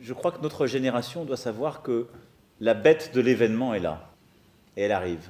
Je crois que notre génération doit savoir que la bête de l'événement est là, et elle arrive.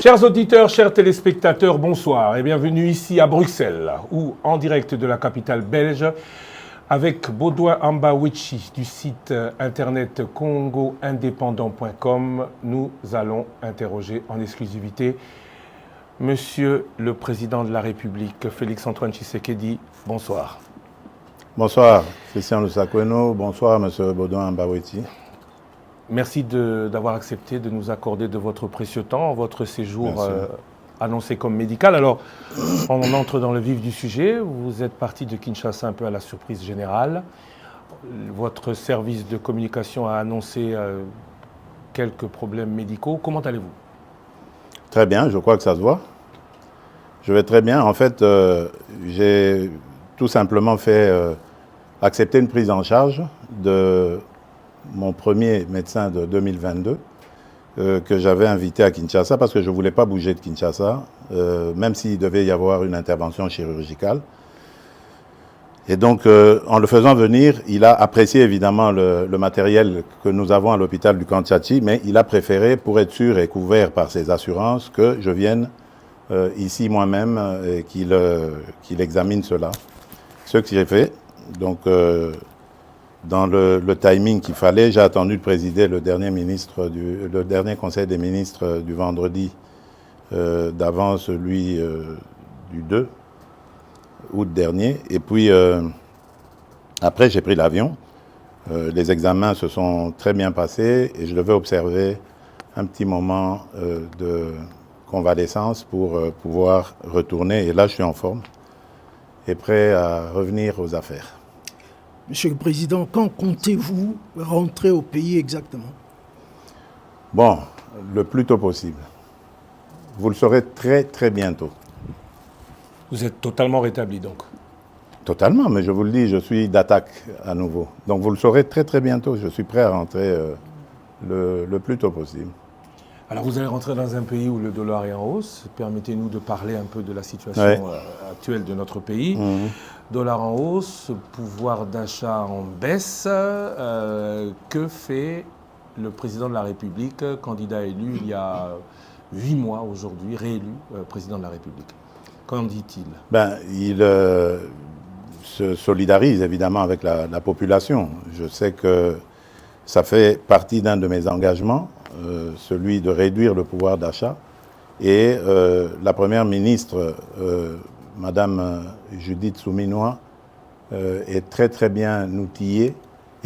Chers auditeurs, chers téléspectateurs, bonsoir et bienvenue ici à Bruxelles, ou en direct de la capitale belge, avec Baudouin Ambawichi du site internet congoindépendant.com. Nous allons interroger en exclusivité Monsieur le Président de la République, Félix-Antoine Tshisekedi. Bonsoir. Bonsoir, Christian Lusakweno. Bonsoir, Monsieur Baudouin Ambawichi. Merci d'avoir accepté de nous accorder de votre précieux temps, votre séjour annoncé comme médical. Alors, on entre dans le vif du sujet. Vous êtes parti de Kinshasa un peu à la surprise générale. Votre service de communication a annoncé quelques problèmes médicaux. Comment allez-vous? Très bien, je crois que ça se voit. Je vais très bien. En fait, j'ai tout simplement fait accepter une prise en charge de mon premier médecin de 2022 que j'avais invité à Kinshasa parce que je ne voulais pas bouger de Kinshasa, même s'il devait y avoir une intervention chirurgicale. Et donc, en le faisant venir, il a apprécié évidemment le matériel que nous avons à l'hôpital du Camp Tchatchi, mais il a préféré, pour être sûr et couvert par ses assurances, que je vienne ici moi-même et qu'il examine cela. Ce que j'ai fait. Donc, dans le timing qu'il fallait, j'ai attendu de présider le dernier conseil des ministres du vendredi d'avant celui du 2 août dernier. Et puis, après, j'ai pris l'avion. Les examens se sont très bien passés et je devais observer un petit moment de convalescence pour pouvoir retourner. Et là, je suis en forme et prêt à revenir aux affaires. Monsieur le Président, quand comptez-vous rentrer au pays exactement? Bon, le plus tôt possible. Vous le saurez très très bientôt. Vous êtes totalement rétabli donc? Totalement, mais je vous le dis, je suis d'attaque à nouveau. Donc vous le saurez très très bientôt. Je suis prêt à rentrer le plus tôt possible. Alors vous allez rentrer dans un pays où le dollar est en hausse. Permettez-nous de parler un peu de la situation actuelle de notre pays. Dollar en hausse, pouvoir d'achat en baisse. Que fait le président de la République, candidat élu il y a 8 mois aujourd'hui, réélu président de la République? Qu'en dit-il? Il se solidarise évidemment avec la population. Je sais que ça fait partie d'un de mes engagements, celui de réduire le pouvoir d'achat. Et la première ministre, Madame Judith Souminois, est très très bien outillée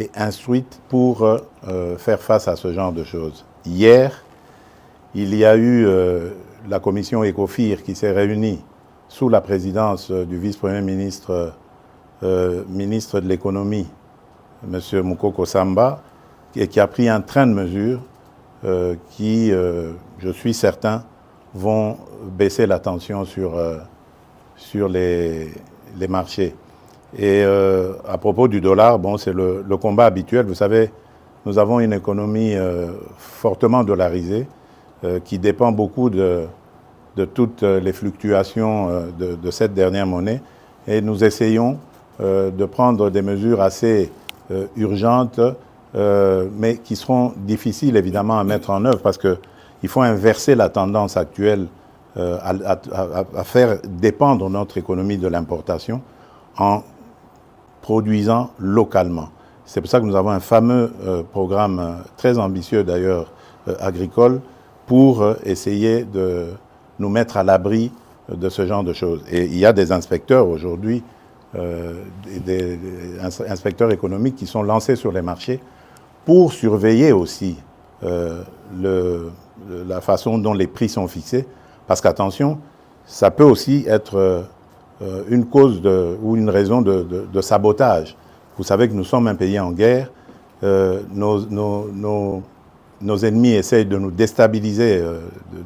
et instruite pour faire face à ce genre de choses. Hier, il y a eu la commission ECOFIR qui s'est réunie sous la présidence du vice-premier ministre, ministre de l'économie, M. Moukoko Samba, et qui a pris un train de mesures qui, je suis certain, vont baisser la tension sur les marchés. Et à propos du dollar, bon, c'est le combat habituel. Vous savez, nous avons une économie fortement dollarisée qui dépend beaucoup de toutes les fluctuations de cette dernière monnaie. Et nous essayons de prendre des mesures assez urgentes, mais qui seront difficiles évidemment à mettre en œuvre parce qu'il faut inverser la tendance actuelle à faire dépendre notre économie de l'importation en produisant localement. C'est pour ça que nous avons un fameux programme très ambitieux d'ailleurs agricole pour essayer de nous mettre à l'abri de ce genre de choses. Et il y a des inspecteurs aujourd'hui, des inspecteurs économiques qui sont lancés sur les marchés pour surveiller aussi la façon dont les prix sont fixés. Parce qu'attention, ça peut aussi être une cause ou une raison de sabotage. Vous savez que nous sommes un pays en guerre. Nos ennemis essayent de nous déstabiliser de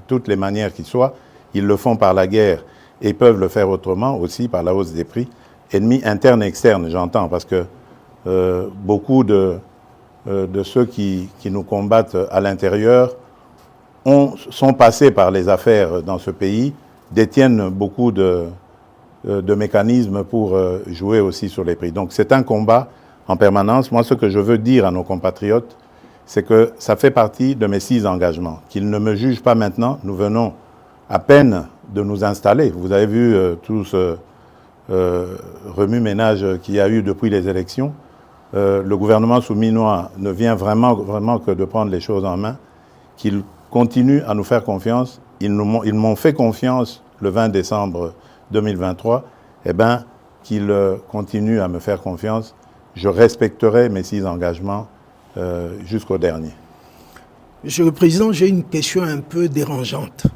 toutes les manières qu'ils soient. Ils le font par la guerre et peuvent le faire autrement aussi par la hausse des prix. Ennemis internes et externes, j'entends, parce que beaucoup de ceux qui nous combattent à l'intérieur sont passés par les affaires dans ce pays, détiennent beaucoup de mécanismes pour jouer aussi sur les prix. Donc c'est un combat en permanence. Moi, ce que je veux dire à nos compatriotes, c'est que ça fait partie de mes 6 engagements. Qu'ils ne me jugent pas maintenant. Nous venons à peine de nous installer. Vous avez vu tout ce remue-ménage qu'il y a eu depuis les élections. Le gouvernement souminois ne vient vraiment que de prendre les choses en main. Qu'ils continuent à nous faire confiance. Ils m'ont fait confiance le 20 décembre 2023. Eh bien, qu'ils continuent à me faire confiance. Je respecterai mes 6 engagements jusqu'au dernier. Monsieur le Président, j'ai une question un peu dérangeante.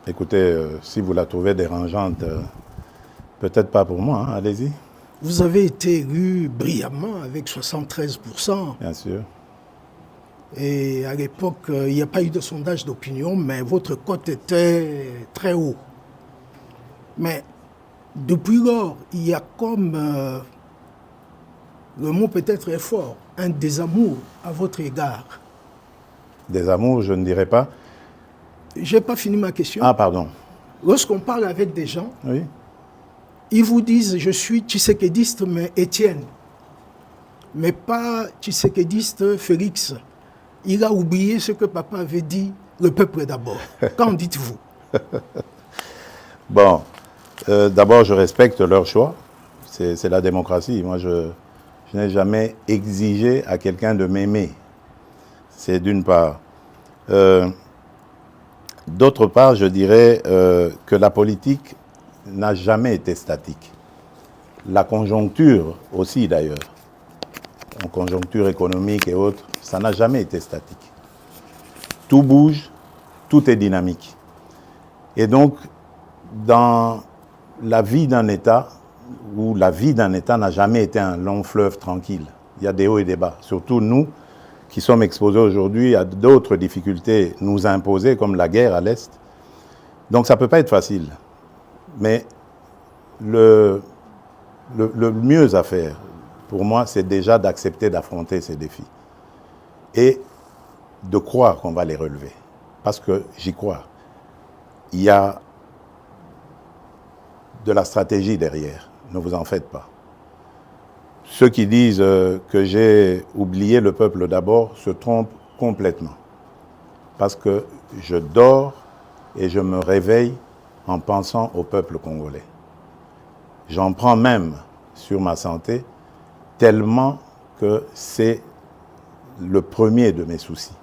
Écoutez, si vous la trouvez dérangeante, peut-être pas pour moi, hein, allez-y. Vous avez été élu brillamment avec 73%. Bien sûr. Et à l'époque, il n'y a pas eu de sondage d'opinion, mais votre cote était très haut. Mais depuis lors, il y a comme, le mot peut-être est fort, un désamour à votre égard. Désamour, je ne dirais pas. Je n'ai pas fini ma question. Ah, pardon. Lorsqu'on parle avec des gens, Oui. ils vous disent « je suis tshisekédiste, mais Étienne », mais pas tshisekédiste Félix. Il a oublié ce que papa avait dit, le peuple d'abord. Qu'en dites-vous? Bon, d'abord, je respecte leur choix. C'est la démocratie. Moi, je n'ai jamais exigé à quelqu'un de m'aimer. C'est d'une part. D'autre part, je dirais que la politique n'a jamais été statique. La conjoncture aussi, d'ailleurs, en conjoncture économique et autres, ça n'a jamais été statique. Tout bouge, tout est dynamique. Et donc, dans la vie d'un État, où la vie d'un État n'a jamais été un long fleuve tranquille, il y a des hauts et des bas. Surtout nous, qui sommes exposés aujourd'hui à d'autres difficultés nous imposées, comme la guerre à l'Est. Donc ça ne peut pas être facile. Mais le mieux à faire, pour moi, c'est déjà d'accepter d'affronter ces défis. Et de croire qu'on va les relever. Parce que j'y crois. Il y a de la stratégie derrière. Ne vous en faites pas. Ceux qui disent que j'ai oublié le peuple d'abord se trompent complètement. Parce que je dors et je me réveille en pensant au peuple congolais. J'en prends même sur ma santé tellement que c'est le premier de mes soucis.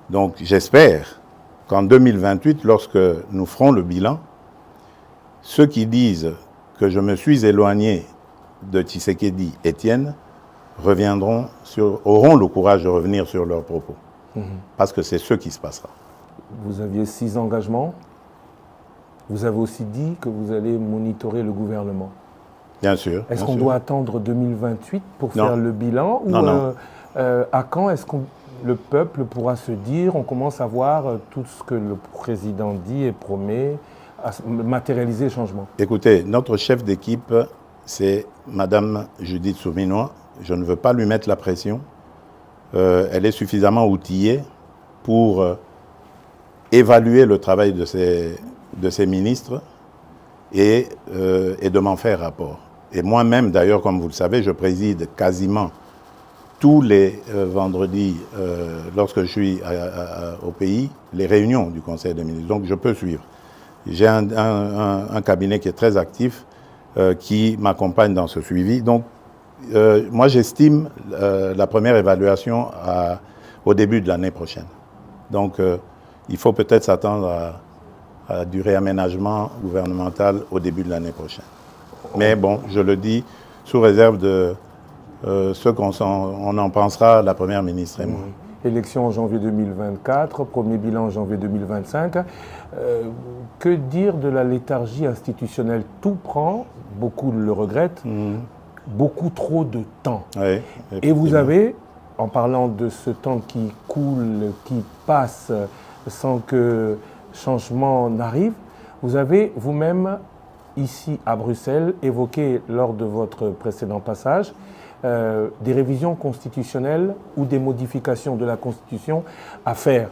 Donc j'espère qu'en 2028, lorsque nous ferons le bilan, ceux qui disent que je me suis éloigné de Tshisekedi Étienne auront le courage de revenir sur leurs propos. Parce que c'est ce qui se passera. Vous aviez 6 engagements. Vous avez aussi dit que vous allez monitorer le gouvernement. Bien sûr. Est-ce qu'on doit attendre 2028 pour faire le bilan? Non, non. À quand est-ce que le peuple pourra se dire, on commence à voir tout ce que le président dit et promet, à matérialiser le changement? Écoutez, notre chef d'équipe, c'est Madame Judith Souminois. Je ne veux pas lui mettre la pression. Elle est suffisamment outillée pour évaluer le travail de ses ministres et de m'en faire rapport. Et moi-même, d'ailleurs, comme vous le savez, je préside quasiment tous les vendredis, lorsque je suis au pays, les réunions du Conseil des ministres. Donc je peux suivre. J'ai un cabinet qui est très actif, qui m'accompagne dans ce suivi. Donc, moi, j'estime la première évaluation au début de l'année prochaine. Donc, il faut peut-être s'attendre à du réaménagement gouvernemental au début de l'année prochaine. Mais bon, je le dis sous réserve ce qu'on en pensera, la Première ministre et moi. Élection en janvier 2024, premier bilan en janvier 2025. Que dire de la léthargie institutionnelle? Tout prend, beaucoup le regrettent, beaucoup trop de temps. Oui, et vous avez, en parlant de ce temps qui coule, qui passe sans que changement n'arrive, vous avez vous-même, ici à Bruxelles, évoqué lors de votre précédent passage, des révisions constitutionnelles ou des modifications de la Constitution à faire.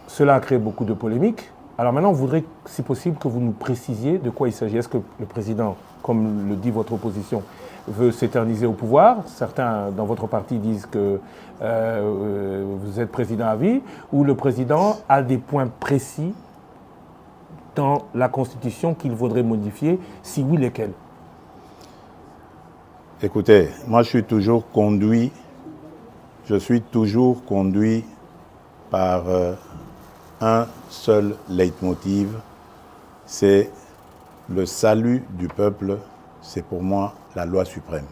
Cela a créé beaucoup de polémiques. Alors maintenant, on voudrait, si possible, que vous nous précisiez de quoi il s'agit. Est-ce que le président, comme le dit votre opposition, veut s'éterniser au pouvoir? Certains dans votre parti disent que vous êtes président à vie, ou le président a des points précis dans la Constitution qu'il vaudrait modifier, si oui, lesquels? Écoutez, moi je suis toujours conduit par un seul leitmotiv, c'est le salut du peuple, c'est pour moi la loi suprême.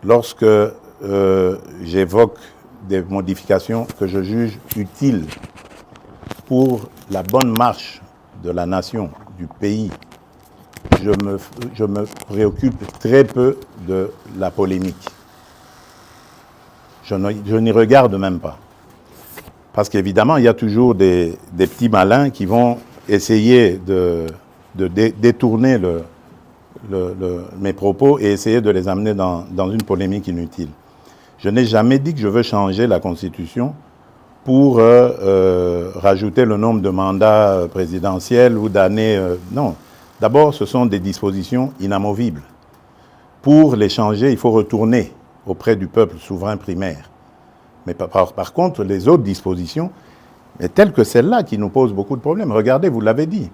Lorsque j'évoque des modifications que je juge utiles pour la bonne marche de la nation, du pays, je me préoccupe très peu de la polémique. Je n'y regarde même pas. Parce qu'évidemment, il y a toujours des petits malins qui vont essayer de détourner mes propos et essayer de les amener dans une polémique inutile. Je n'ai jamais dit que je veux changer la Constitution pour rajouter le nombre de mandats présidentiels ou d'années. Non. D'abord, ce sont des dispositions inamovibles. Pour les changer, il faut retourner auprès du peuple souverain primaire. Mais par contre, les autres dispositions, telles que celle-là, qui nous posent beaucoup de problèmes. Regardez, vous l'avez dit,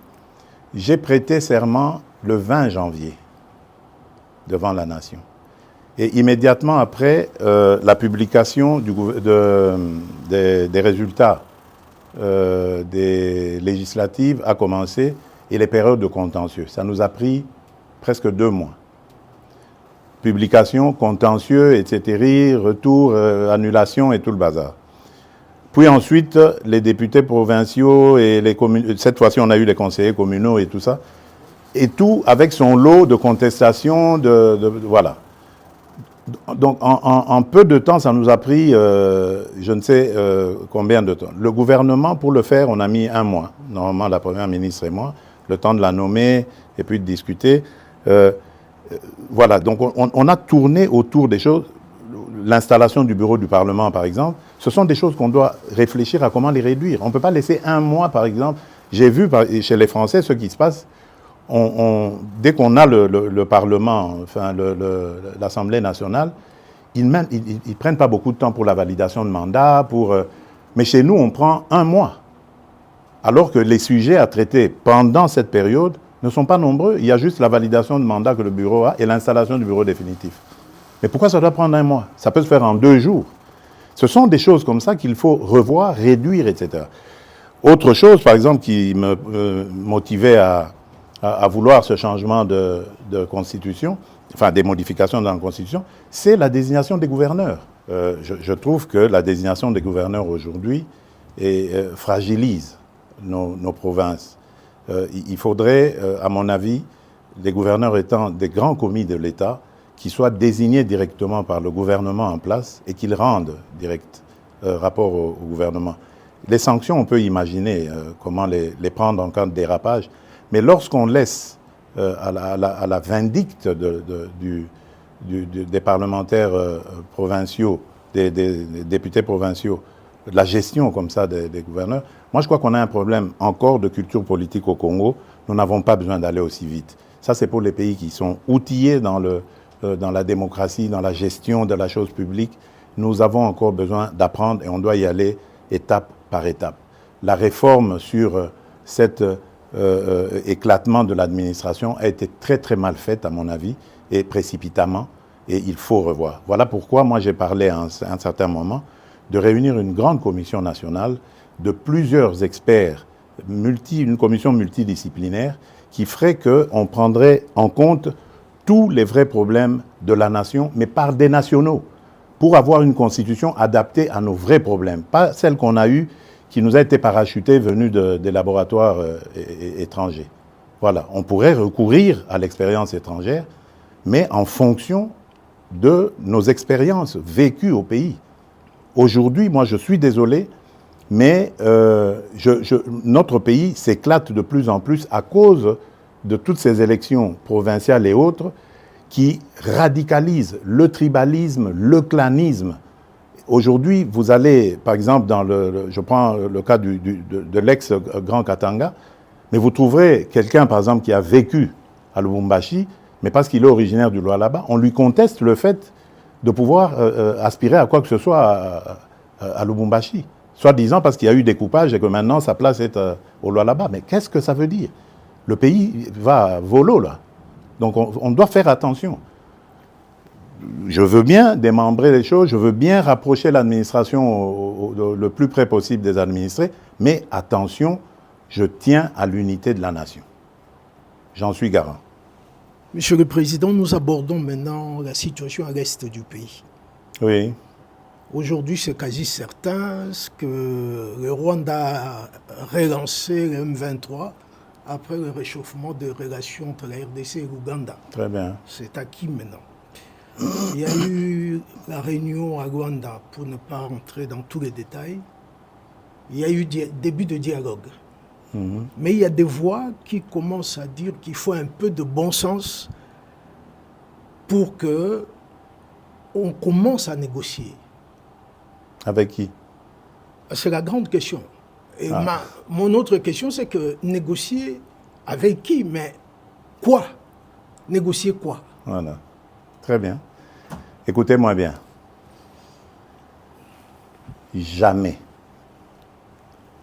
j'ai prêté serment le 20 janvier devant la nation. Et immédiatement après, la publication des résultats des législatives a commencé, et les périodes de contentieux. Ça nous a pris presque 2 mois. Publication, contentieux, etc., retour, annulation et tout le bazar. Puis ensuite, les députés provinciaux et les communes, cette fois-ci on a eu les conseillers communaux et tout ça, et tout avec son lot de contestations, voilà. Donc en peu de temps, ça nous a pris, je ne sais combien de temps. Le gouvernement, pour le faire, on a mis 1 mois. Normalement, la Première ministre et moi, le temps de la nommer et puis de discuter. Voilà, donc on a tourné autour des choses. L'installation du bureau du Parlement, par exemple, ce sont des choses qu'on doit réfléchir à comment les réduire. On ne peut pas laisser 1 mois, par exemple. J'ai vu chez les Français ce qui se passe. Dès qu'on a le Parlement, enfin l'Assemblée nationale, ils ne prennent pas beaucoup de temps pour la validation de mandat. Mais chez nous, on prend 1 mois. Alors que les sujets à traiter pendant cette période ne sont pas nombreux. Il y a juste la validation de mandat que le bureau a et l'installation du bureau définitif. Mais pourquoi ça doit prendre 1 mois? Ça peut se faire en 2 jours. Ce sont des choses comme ça qu'il faut revoir, réduire, etc. Autre chose, par exemple, qui me motivait à vouloir ce changement de constitution, enfin des modifications dans la constitution, c'est la désignation des gouverneurs. Je trouve que la désignation des gouverneurs aujourd'hui fragilise nos provinces. Il faudrait, à mon avis, les gouverneurs étant des grands commis de l'État, qui soient désignés directement par le gouvernement en place et qu'ils rendent direct rapport au gouvernement. Les sanctions, on peut imaginer comment les prendre en cas de dérapage, mais lorsqu'on laisse à la vindicte des parlementaires provinciaux, des députés provinciaux, la gestion comme ça des gouverneurs, moi je crois qu'on a un problème encore de culture politique au Congo. Nous n'avons pas besoin d'aller aussi vite. Ça c'est pour les pays qui sont outillés dans la démocratie, dans la gestion de la chose publique. Nous avons encore besoin d'apprendre et on doit y aller étape par étape. La réforme sur cet éclatement de l'administration a été très très mal faite à mon avis et précipitamment, et il faut revoir. Voilà pourquoi moi j'ai parlé à un certain moment de réunir une grande commission nationale de plusieurs experts, une commission multidisciplinaire qui ferait qu'on prendrait en compte tous les vrais problèmes de la nation, mais par des nationaux, pour avoir une constitution adaptée à nos vrais problèmes, pas celle qu'on a eue, qui nous a été parachutée venue des laboratoires étrangers. Voilà, on pourrait recourir à l'expérience étrangère, mais en fonction de nos expériences vécues au pays. Aujourd'hui, moi je suis désolé, mais notre pays s'éclate de plus en plus à cause de toutes ces élections provinciales et autres qui radicalisent le tribalisme, le clanisme. Aujourd'hui, vous allez, par exemple, je prends le cas de l'ex-Grand Katanga, mais vous trouverez quelqu'un, par exemple, qui a vécu à Lubumbashi, mais parce qu'il est originaire du Lualaba, on lui conteste le fait de pouvoir aspirer à quoi que ce soit à Lubumbashi. Soi-disant parce qu'il y a eu découpage et que maintenant sa place est au Lualaba. Mais qu'est-ce que ça veut dire? Le pays va volo, là. Donc on doit faire attention. Je veux bien démembrer les choses, je veux bien rapprocher l'administration le plus près possible des administrés, mais attention, je tiens à l'unité de la nation. J'en suis garant. Monsieur le Président, nous abordons maintenant la situation à l'est du pays. Oui. Aujourd'hui, c'est quasi certain que le Rwanda a relancé le M23 après le réchauffement des relations entre la RDC et l'Ouganda. Très bien. C'est acquis maintenant. Il y a eu la réunion à Rwanda, pour ne pas rentrer dans tous les détails. Il y a eu début de dialogue. Mais il y a des voix qui commencent à dire qu'il faut un peu de bon sens pour que on commence à négocier. Avec qui? C'est la grande question. Et mon autre question, c'est que négocier avec qui? Mais quoi? Négocier quoi? Voilà. Très bien. Écoutez-moi bien. Jamais,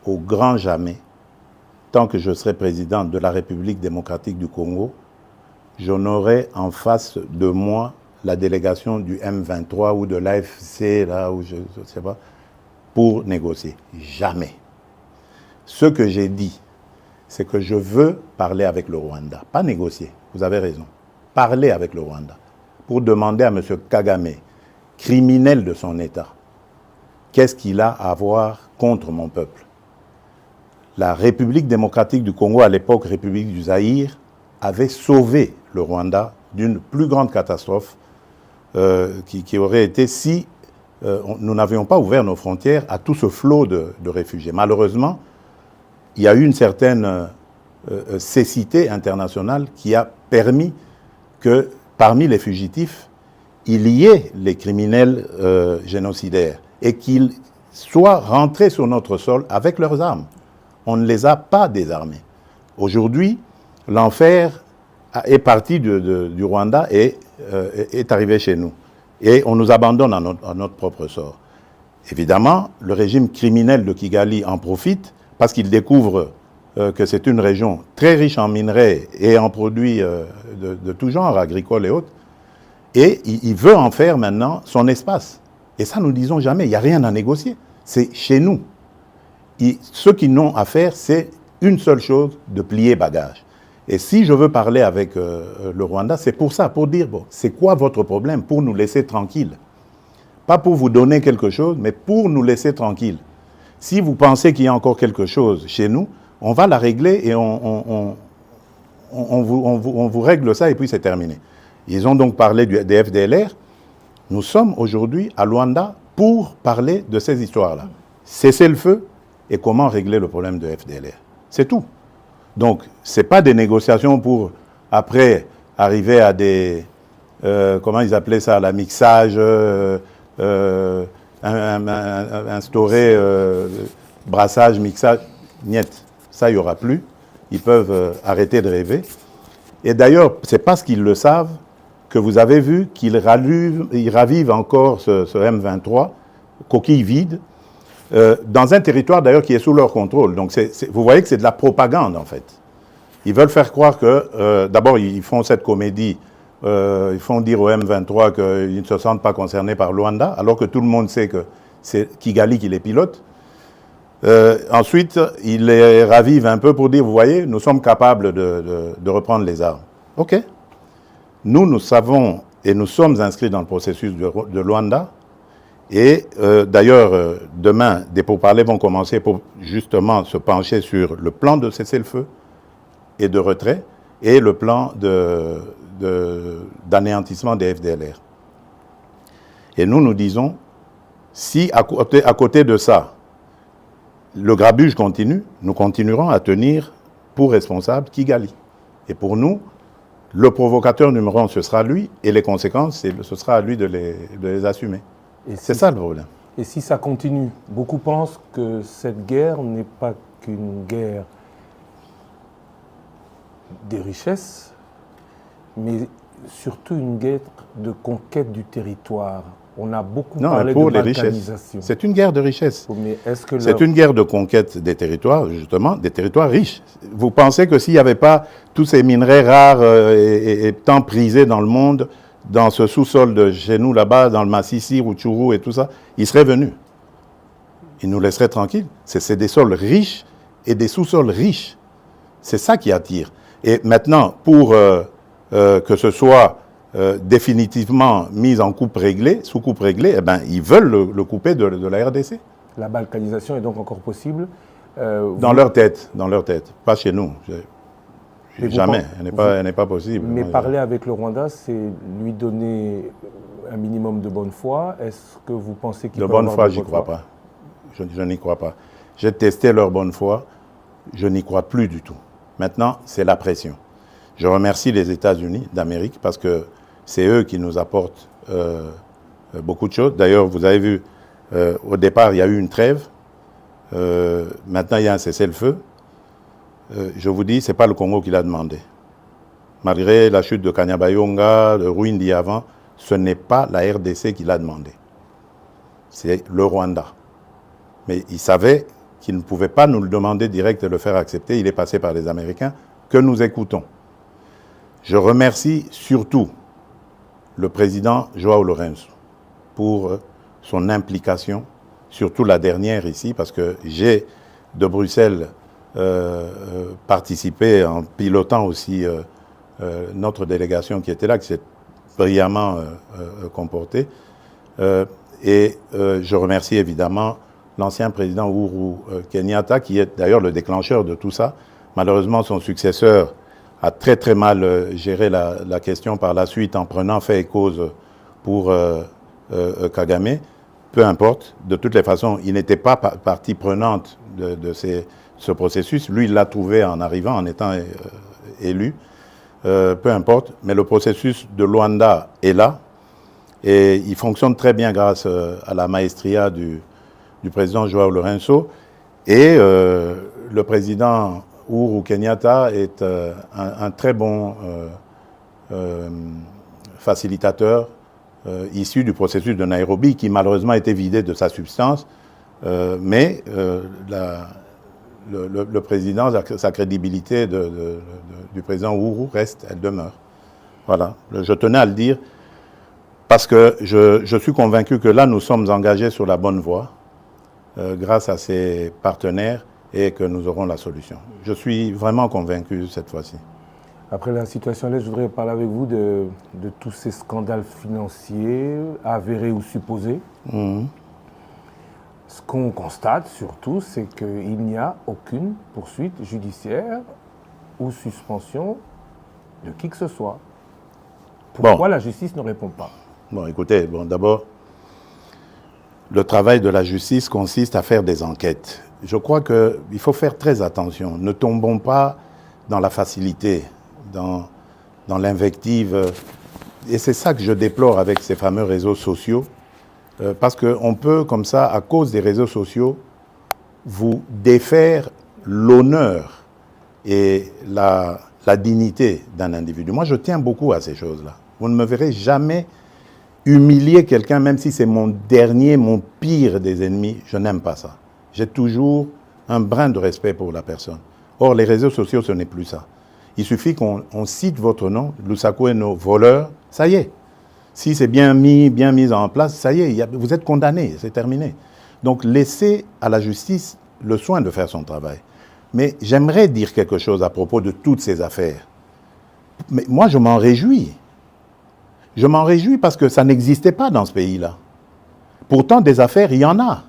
au grand jamais, tant que je serai président de la République démocratique du Congo, je n'aurai en face de moi la délégation du M23 ou de l'AFC, là, ou je ne sais pas, pour négocier. Jamais. Ce que j'ai dit, c'est que je veux parler avec le Rwanda. Pas négocier, vous avez raison. Parler avec le Rwanda. Pour demander à M. Kagame, criminel de son État, qu'est-ce qu'il a à voir contre mon peuple? La République démocratique du Congo, à l'époque République du Zaïre, avait sauvé le Rwanda d'une plus grande catastrophe qui aurait été si nous n'avions pas ouvert nos frontières à tout ce flot de réfugiés. Malheureusement, il y a eu une certaine cécité internationale qui a permis que parmi les fugitifs, il y ait les criminels génocidaires et qu'ils soient rentrés sur notre sol avec leurs armes. On ne les a pas désarmés. Aujourd'hui, l'enfer est parti du Rwanda et est arrivé chez nous. Et on nous abandonne à notre propre sort. Évidemment, le régime criminel de Kigali en profite parce qu'il découvre que c'est une région très riche en minerais et en produits de tout genre, agricoles et autres. Et il veut en faire maintenant son espace. Et ça, nous ne disons jamais, il n'y a rien à négocier. C'est chez nous. Ce qu'ils n'ont à faire, c'est une seule chose, de plier bagage. Et si je veux parler avec le Rwanda, c'est pour ça, pour dire, bon, c'est quoi votre problème? Pour nous laisser tranquilles. Pas pour vous donner quelque chose, mais pour nous laisser tranquilles. Si vous pensez qu'il y a encore quelque chose chez nous, on va la régler et on vous règle ça et puis c'est terminé. Ils ont donc parlé des FDLR. Nous sommes aujourd'hui à Luanda pour parler de ces histoires-là. Cesser le feu et comment régler le problème de FDLR. C'est tout. Donc, ce n'est pas des négociations pour, après, arriver à des... comment ils appelaient ça? La mixage, instaurer brassage, mixage. Niet. Ça, il n'y aura plus. Ils peuvent arrêter de rêver. Et d'ailleurs, c'est parce qu'ils le savent que vous avez vu qu'ils ravivent encore ce M23, coquille vide, dans un territoire d'ailleurs qui est sous leur contrôle. Donc vous voyez que c'est de la propagande en fait. Ils veulent faire croire que, d'abord ils font cette comédie, ils font dire au M23 qu'ils ne se sentent pas concernés par Luanda, alors que tout le monde sait que c'est Kigali qui les pilote. Ensuite, ils les ravivent un peu pour dire, vous voyez, nous sommes capables de reprendre les armes. Ok. nous savons et nous sommes inscrits dans le processus de Luanda. Et d'ailleurs, demain, des pourparlers vont commencer pour justement se pencher sur le plan de cessez-le-feu et de retrait et le plan d'anéantissement des FDLR. Et nous disons, si à côté de ça, le grabuge continue, nous continuerons à tenir pour responsable Kigali. Et pour nous, le provocateur numéro 1, ce sera lui, et les conséquences, ce sera à lui de les assumer. C'est ça le problème. Et si ça continue, beaucoup pensent que cette guerre n'est pas qu'une guerre des richesses, mais surtout une guerre de conquête du territoire. On a beaucoup parlé de balkanisation. C'est une guerre de richesse. C'est une guerre de conquête des territoires, justement, des territoires riches. Vous pensez que s'il n'y avait pas tous ces minerais rares et tant prisés dans le monde, dans ce sous-sol de chez nous, là-bas, dans le Massissi, Rutshuru et tout ça, ils seraient venus. Ils nous laisseraient tranquilles. C'est des sols riches et des sous-sols riches. C'est ça qui attire. Et maintenant, pour que ce soit définitivement mis en coupe réglée, sous coupe réglée, eh ben, ils veulent le couper de la RDC. La balkanisation est donc encore possible dans leur tête, pas chez nous. Jamais, elle n'est pas possible. Mais parler avec le Rwanda, c'est lui donner un minimum de bonne foi. Est-ce que vous pensez qu'il peut avoir de bonne foi? J'y crois pas. Je n'y crois pas. J'ai testé leur bonne foi, je n'y crois plus du tout. Maintenant, c'est la pression. Je remercie les États-Unis d'Amérique parce que c'est eux qui nous apportent beaucoup de choses. D'ailleurs, vous avez vu, au départ, il y a eu une trêve. Maintenant, il y a un cessez-le-feu. Je vous dis, ce n'est pas le Congo qui l'a demandé. Malgré la chute de Kanyabayonga, de Rwindi avant, ce n'est pas la RDC qui l'a demandé. C'est le Rwanda. Mais il savait qu'il ne pouvait pas nous le demander direct et le faire accepter. Il est passé par les Américains que nous écoutons. Je remercie surtout le président João Lourenço pour son implication, surtout la dernière ici, parce que j'ai de Bruxelles participé en pilotant aussi notre délégation qui était là, qui s'est brillamment comportée. Et je remercie évidemment l'ancien président Uhuru Kenyatta, qui est d'ailleurs le déclencheur de tout ça. Malheureusement, son successeur a très très mal géré la question par la suite en prenant fait et cause pour Kagame. Peu importe, de toutes les façons, il n'était pas partie prenante de ce processus. Lui, il l'a trouvé en arrivant, en étant élu. Peu importe, mais le processus de Luanda est là et il fonctionne très bien grâce à la maestria du président João Lourenço. Et le président Uhuru Kenyatta est un très bon facilitateur issu du processus de Nairobi, qui malheureusement a été vidé de sa substance, mais le président, sa crédibilité du président Uhuru reste, elle demeure. Voilà, je tenais à le dire, parce que je suis convaincu que là, nous sommes engagés sur la bonne voie, grâce à ces partenaires, et que nous aurons la solution. Je suis vraiment convaincu cette fois-ci. Après la situation là, je voudrais parler avec vous de tous ces scandales financiers, avérés ou supposés. Mmh. Ce qu'on constate surtout, c'est qu'il n'y a aucune poursuite judiciaire ou suspension de qui que ce soit. Pourquoi la justice ne répond pas? Bon, écoutez, d'abord, le travail de la justice consiste à faire des enquêtes. Je crois qu'il faut faire très attention. Ne tombons pas dans la facilité, dans l'invective. Et c'est ça que je déplore avec ces fameux réseaux sociaux. Parce qu'on peut, comme ça, à cause des réseaux sociaux, vous défaire l'honneur et la dignité d'un individu. Moi, je tiens beaucoup à ces choses-là. Vous ne me verrez jamais humilier quelqu'un, même si c'est mon pire des ennemis. Je n'aime pas ça. J'ai toujours un brin de respect pour la personne. Or, les réseaux sociaux, ce n'est plus ça. Il suffit qu'on cite votre nom, Lusaku et nos voleurs, ça y est. Si c'est bien mis en place, ça y est, vous êtes condamné, c'est terminé. Donc, laissez à la justice le soin de faire son travail. Mais j'aimerais dire quelque chose à propos de toutes ces affaires. Mais moi, je m'en réjouis. Je m'en réjouis parce que ça n'existait pas dans ce pays-là. Pourtant, des affaires, il y en a.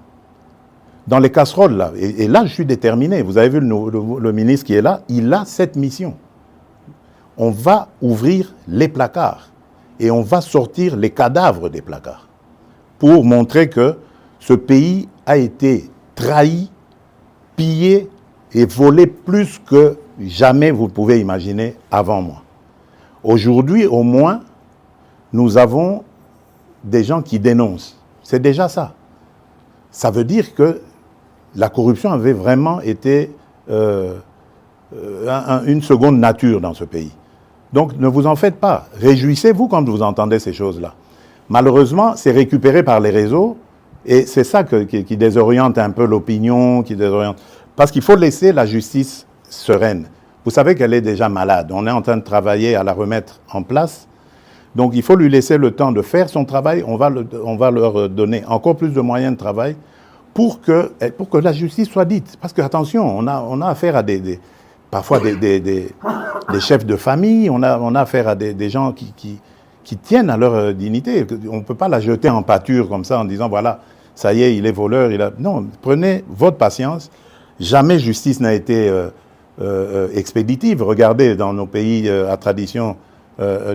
Dans les casseroles, là. Et là, je suis déterminé. Vous avez vu le ministre qui est là, il a cette mission. On va ouvrir les placards et on va sortir les cadavres des placards pour montrer que ce pays a été trahi, pillé et volé plus que jamais vous pouvez imaginer avant moi. Aujourd'hui, au moins, nous avons des gens qui dénoncent. C'est déjà ça. Ça veut dire que la corruption avait vraiment été une seconde nature dans ce pays. Donc ne vous en faites pas. Réjouissez-vous quand vous entendez ces choses-là. Malheureusement, c'est récupéré par les réseaux et c'est ça qui désoriente un peu l'opinion, qui désoriente. Parce qu'il faut laisser la justice sereine. Vous savez qu'elle est déjà malade. On est en train de travailler à la remettre en place. Donc il faut lui laisser le temps de faire son travail. On va leur donner encore plus de moyens de travail pour que la justice soit dite. Parce que, attention, on a affaire à parfois des chefs de famille, on a affaire à des gens qui tiennent à leur dignité. On ne peut pas la jeter en pâture comme ça en disant, voilà, ça y est, il est voleur. Non, prenez votre patience. Jamais justice n'a été expéditive. Regardez, dans nos pays à tradition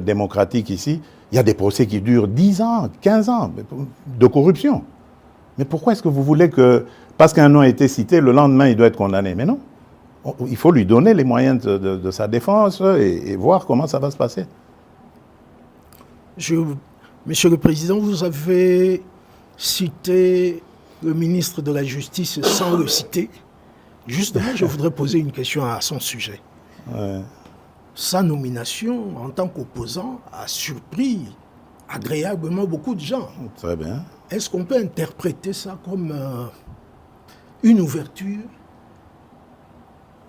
démocratique ici, il y a des procès qui durent 10 ans, 15 ans de corruption. Mais pourquoi est-ce que vous voulez que, parce qu'un nom a été cité, le lendemain, il doit être condamné? Mais non. Il faut lui donner les moyens de sa défense et voir comment ça va se passer. Monsieur le Président, vous avez cité le ministre de la Justice sans le citer. Justement, je voudrais poser une question à son sujet. Ouais. Sa nomination en tant qu'opposant a surpris agréablement beaucoup de gens. Très bien. Est-ce qu'on peut interpréter ça comme une ouverture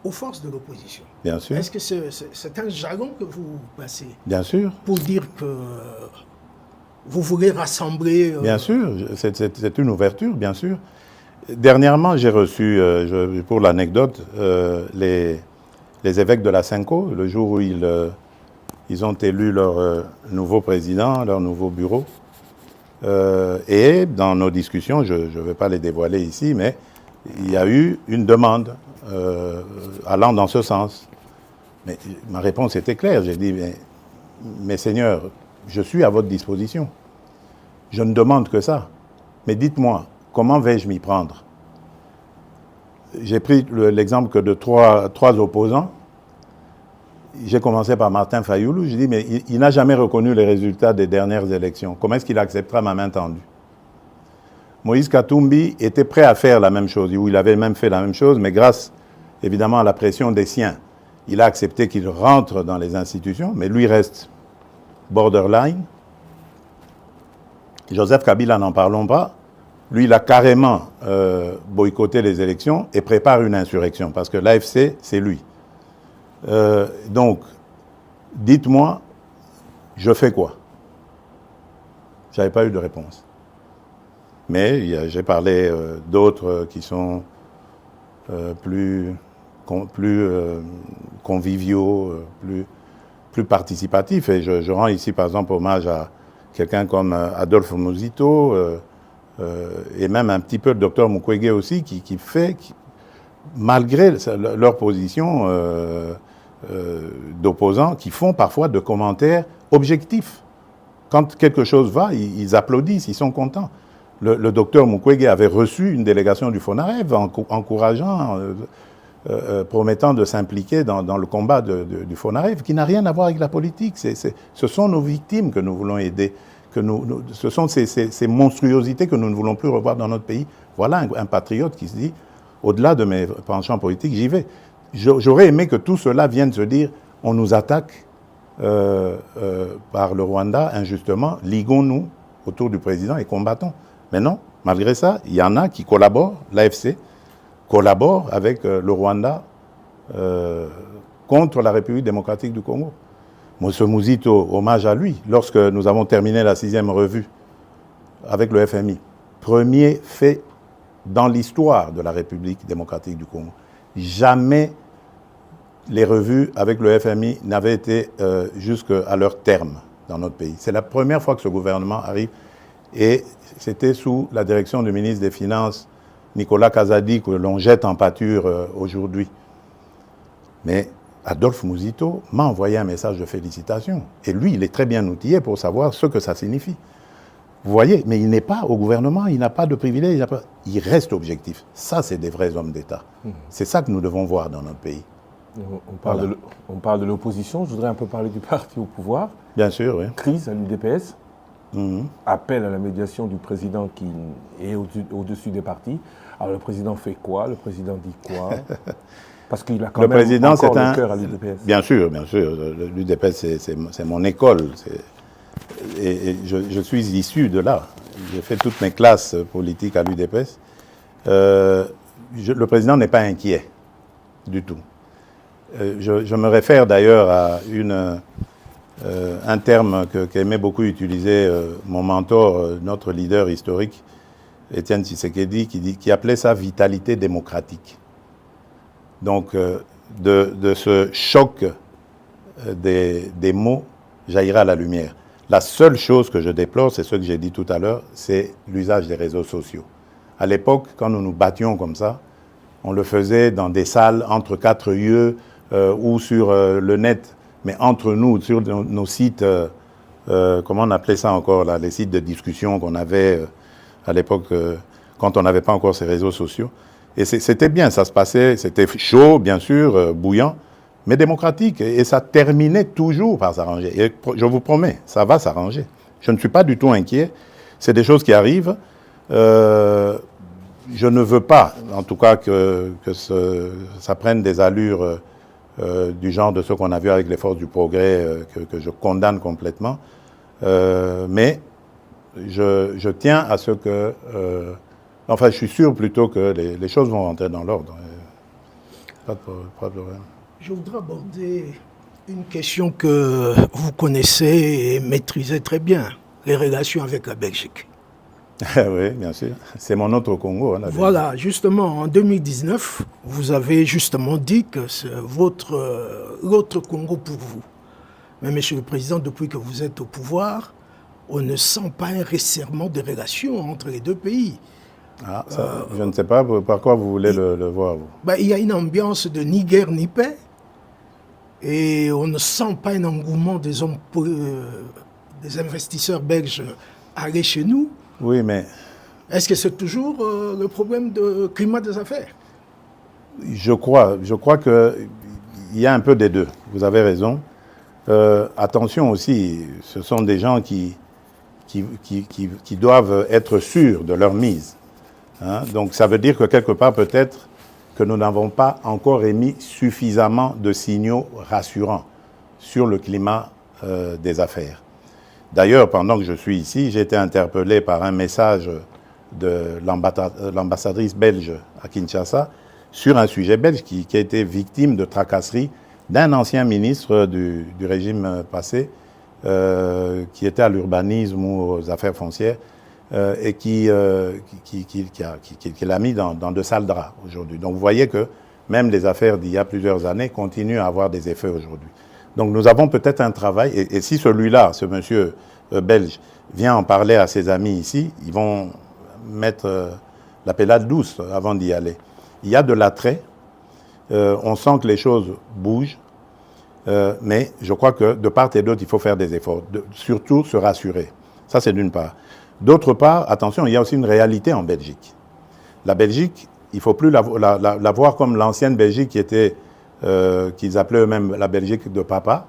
aux forces de l'opposition? Bien sûr. Est-ce que c'est un jargon que vous passez? Bien sûr. Pour dire que vous voulez rassembler... Bien sûr, c'est une ouverture, bien sûr. Dernièrement, j'ai reçu, pour l'anecdote, les évêques de la Cinco, le jour où ils ont élu leur nouveau président, leur nouveau bureau. Et dans nos discussions, je ne vais pas les dévoiler ici, mais il y a eu une demande allant dans ce sens. Mais ma réponse était claire. J'ai dit, mais Seigneur, je suis à votre disposition. Je ne demande que ça. Mais dites-moi, comment vais-je m'y prendre? J'ai pris l'exemple que de trois opposants. J'ai commencé par Martin Fayoulou. Je dis, mais il n'a jamais reconnu les résultats des dernières élections. Comment est-ce qu'il acceptera ma main tendue? Moïse Katumbi était prêt à faire la même chose, ou il avait même fait la même chose, mais grâce, évidemment, à la pression des siens, il a accepté qu'il rentre dans les institutions, mais lui reste borderline. Joseph Kabila, n'en parlons pas. Lui, il a carrément boycotté les élections et prépare une insurrection, parce que l'AFC, c'est lui. Donc, dites-moi, je fais quoi? Je n'avais pas eu de réponse. Mais j'ai parlé d'autres qui sont plus conviviaux, plus participatifs. Et je rends ici, par exemple, hommage à quelqu'un comme Adolphe Muzito et même un petit peu le docteur Mukwege aussi, qui malgré leur position d'opposants, qui font parfois de commentaires objectifs. Quand quelque chose va, ils applaudissent, ils sont contents. Le docteur Mukwege avait reçu une délégation du FONAREV encourageant, promettant de s'impliquer dans le combat du FONAREV, qui n'a rien à voir avec la politique. Ce sont nos victimes que nous voulons aider. Ce sont ces monstruosités que nous ne voulons plus revoir dans notre pays. Voilà un patriote qui se dit, au-delà de mes penchants politiques, j'y vais. J'aurais aimé que tout cela vienne se dire, on nous attaque par le Rwanda injustement, liguons-nous autour du président et combattons. Mais non, malgré ça, il y en a qui collaborent, l'AFC collabore avec le Rwanda contre la République démocratique du Congo. M. Muzito, hommage à lui, lorsque nous avons terminé la 6e revue avec le FMI, premier fait dans l'histoire de la République démocratique du Congo. Jamais les revues avec le FMI n'avaient été jusqu'à leur terme. dans notre pays. C'est la première fois que ce gouvernement arrive et c'était sous la direction du ministre des Finances, Nicolas Kazadi, que l'on jette en pâture aujourd'hui. Mais Adolphe Mouzito m'a envoyé un message de félicitations. Et lui, il est très bien outillé pour savoir ce que ça signifie. Vous voyez, mais il n'est pas au gouvernement, il n'a pas de privilèges, il reste objectif. Ça, c'est des vrais hommes d'État. C'est ça que nous devons voir dans notre pays. On parle de l'opposition, je voudrais un peu parler du parti au pouvoir. Bien sûr, oui. Crise à l'UDPS, appel à la médiation du président qui est au-dessus des partis. Alors le président fait quoi? Le président dit quoi? Parce qu'il a quand même encore le cœur à l'UDPS. Bien sûr, bien sûr. L'UDPS, c'est mon école. Et je suis issu de là. J'ai fait toutes mes classes politiques à l'UDPS. Le président n'est pas inquiet du tout. Je me réfère d'ailleurs à un terme qu'aimait beaucoup utiliser mon mentor, notre leader historique, Étienne Tshisekedi, qui appelait ça vitalité démocratique. Donc, de ce choc des mots jaillira la lumière. La seule chose que je déplore, c'est ce que j'ai dit tout à l'heure, c'est l'usage des réseaux sociaux. À l'époque, quand nous nous battions comme ça, on le faisait dans des salles entre quatre yeux ou sur le net, mais entre nous, sur nos sites, comment on appelait ça encore, là, les sites de discussion qu'on avait à l'époque, quand on n'avait pas encore ces réseaux sociaux. Et c'était bien, ça se passait, c'était chaud, bien sûr, bouillant, mais démocratique. Et ça terminait toujours par s'arranger. Et je vous promets, ça va s'arranger. Je ne suis pas du tout inquiet. C'est des choses qui arrivent. Je ne veux pas, en tout cas, que ça prenne des allures du genre de ce qu'on a vu avec les forces du progrès, que je condamne complètement. Mais je tiens à ce que... enfin, je suis sûr plutôt que les choses vont rentrer dans l'ordre. Pas de problème. Je voudrais aborder une question que vous connaissez et maîtrisez très bien, les relations avec la Belgique. Oui, bien sûr. C'est mon autre Congo. Hein, voilà, justement, en 2019, vous avez justement dit que c'est l'autre Congo pour vous. Mais Monsieur le Président, depuis que vous êtes au pouvoir, on ne sent pas un resserrement des relations entre les deux pays. Ah, ça, je ne sais pas par quoi vous voulez le voir. Vous. Il y a une ambiance de ni guerre ni paix. Et on ne sent pas un engouement des investisseurs belges à aller chez nous. Oui, mais... Est-ce que c'est toujours le problème de climat des affaires? Je crois qu'il y a un peu des deux. Vous avez raison. Attention aussi, ce sont des gens qui doivent être sûrs de leur mise. Hein? Donc ça veut dire que quelque part peut-être que nous n'avons pas encore émis suffisamment de signaux rassurants sur le climat des affaires. D'ailleurs, pendant que je suis ici, j'ai été interpellé par un message de l'ambassadrice belge à Kinshasa sur un sujet belge qui a été victime de tracasseries d'un ancien ministre du régime passé qui était à l'urbanisme ou aux affaires foncières et qui l'a mis dans de sales draps aujourd'hui. Donc vous voyez que même les affaires d'il y a plusieurs années continuent à avoir des effets aujourd'hui. Donc nous avons peut-être un travail, et si celui-là, ce monsieur belge, vient en parler à ses amis ici, ils vont mettre la pellade douce avant d'y aller. Il y a de l'attrait, on sent que les choses bougent, mais je crois que de part et d'autre, il faut faire des efforts, surtout se rassurer. Ça, c'est d'une part. D'autre part, attention, il y a aussi une réalité en Belgique. La Belgique, il ne faut plus la voir comme l'ancienne Belgique qui était, qu'ils appelaient eux-mêmes la Belgique de papa.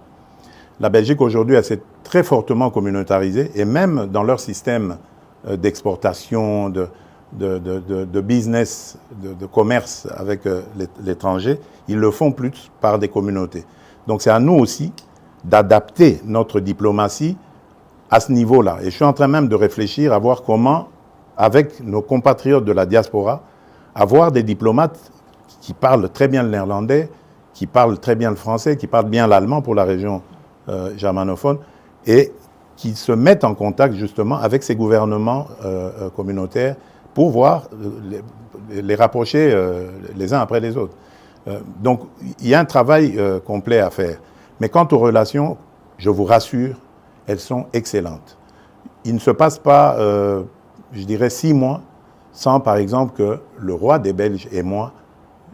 La Belgique, aujourd'hui, elle s'est très fortement communautarisée, et même dans leur système d'exportation, de business, de commerce avec l'étranger, ils le font plus par des communautés. Donc c'est à nous aussi d'adapter notre diplomatie à ce niveau-là. Et je suis en train même de réfléchir à voir comment, avec nos compatriotes de la diaspora, avoir des diplomates qui parlent très bien le néerlandais, qui parlent très bien le français, qui parlent bien l'allemand pour la région germanophone, et qui se mettent en contact justement avec ces gouvernements communautaires pour voir les rapprocher les uns après les autres. Donc il y a un travail complet à faire. Mais quant aux relations, je vous rassure, elles sont excellentes. Il ne se passe pas, je dirais, 6 mois sans, par exemple, que le roi des Belges et moi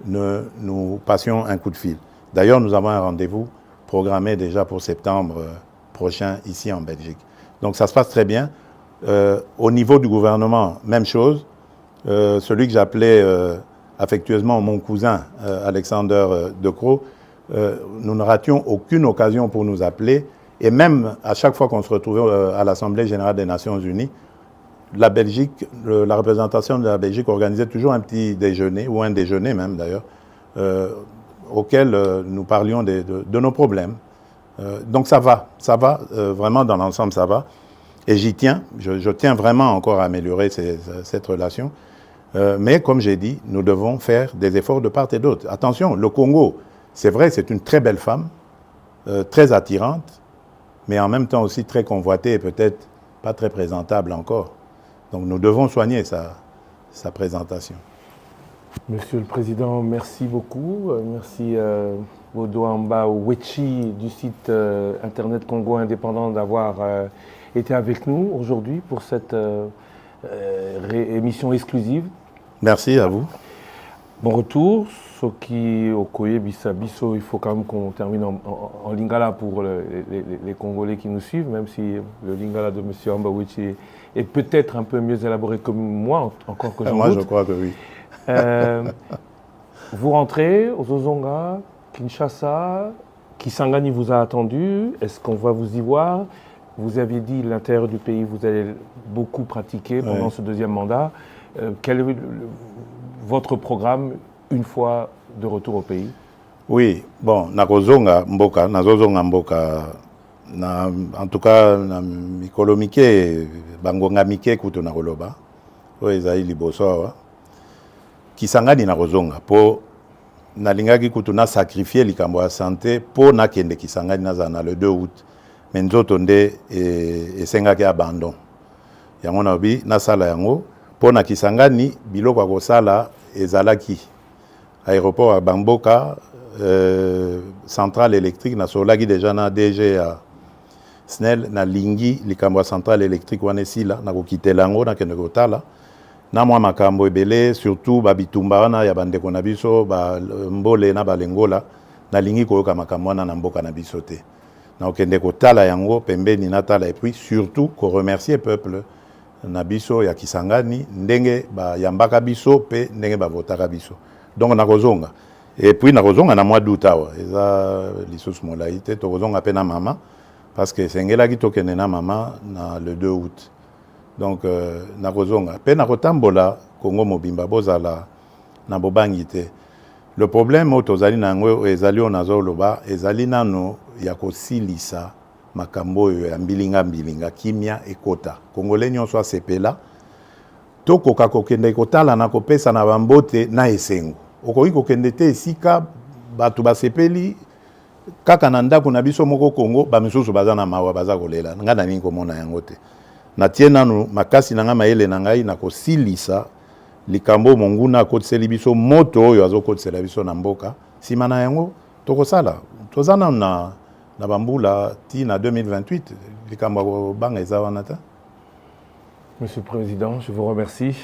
nous passions un coup de fil. D'ailleurs, nous avons un rendez-vous programmé déjà pour septembre prochain ici en Belgique. Donc ça se passe très bien. Au niveau du gouvernement, même chose. Celui que j'appelais affectueusement mon cousin, Alexander De Croo, nous ne rations aucune occasion pour nous appeler. Et même à chaque fois qu'on se retrouvait à l'Assemblée générale des Nations unies, la Belgique, la représentation de la Belgique organisait toujours un petit déjeuner, ou un déjeuner même d'ailleurs, auquel nous parlions de nos problèmes. Donc ça va, vraiment dans l'ensemble ça va. Et j'y tiens, je tiens vraiment encore à améliorer cette relation. Mais comme j'ai dit, nous devons faire des efforts de part et d'autre. Attention, le Congo, c'est vrai, c'est une très belle femme, très attirante, mais en même temps aussi très convoitée et peut-être pas très présentable encore. Donc nous devons soigner sa présentation. Monsieur le Président, merci beaucoup. Merci Bodoamba Wechi du site Internet Congo Indépendant d'avoir été avec nous aujourd'hui pour cette émission exclusive. Merci à vous. Bon retour. Soki Okoye Bisso, il faut quand même qu'on termine en lingala pour les Congolais qui nous suivent, même si le lingala de M. Ambawichi est peut-être un peu mieux élaboré que moi, encore que j'en doute. Moi, je crois que oui. Vous rentrez aux Ozonga, Kinshasa, Kisangani vous a attendu. Est-ce qu'on va vous y voir? Vous aviez dit l'intérieur du pays, vous allez beaucoup pratiquer pendant ce deuxième mandat. Quel est votre programme une fois de retour au pays? Oui, bon, nakozonga mboka, en tout cas, na mikolo mike, bangonga mike kuto nakoloba, o ezali liboso awa. Kisangani nakozonga, po nalingaki kutu na sacrifier likambo ya santé, po nakende Kisangani nazana le 2 août. Mais nzoto nde esengaki abandon. Yango nabi nasala yango, po na Kisangani biloko ya kosala ezalaki. Aéroport à Bamboka, centrale électrique, na solaki déjà na DG à SNEL, na lingi, likambo centrale électrique wane sila, na kokite lango, na kende kotala. Na mwa makambo ebele, surtout babitumba wana ya bandeko na biso, ba mbole na balengola, na lingi koyoka makambo wana na mboka na biso te. Na okende kotala yango, pembeni na tala, et puis surtout ko remercier peuple na biso ya Kisangani, ndenge ba yambaka biso, pe ndenge ba votaka biso. Donc nakozonga. Et puis nakozonga na mois d'août awa. Eza lisusu molai te tokozonga pe na mama parce que sengelaki tokende na mama na le 2 août. Donc nakozonga. Pe nakotambola Congo mobimba bozala na bobangi te. Le problème tozali nango ezali onazoloba ezali nano ya kosilisa makambo ya mbilinga kimia ekota. Congolais nyonso asepela tokoka kokende kotala na kopesa na bambote na esengo. Okoki kokende te esika bato basepeli kaka na ndako na biso moko Congo bamisusu baza na mawa baza kolela nga na nini komona yango te. Na tie nanu makasi na nga mayele na ngai na kosilisa likambo monguna akotiseli biso moto oyo azokotisela biso na mboka sima na yango tokosala tozana na bambula ti na 2028 likambo banga eza wana ta. Monsieur le Président, je vous remercie.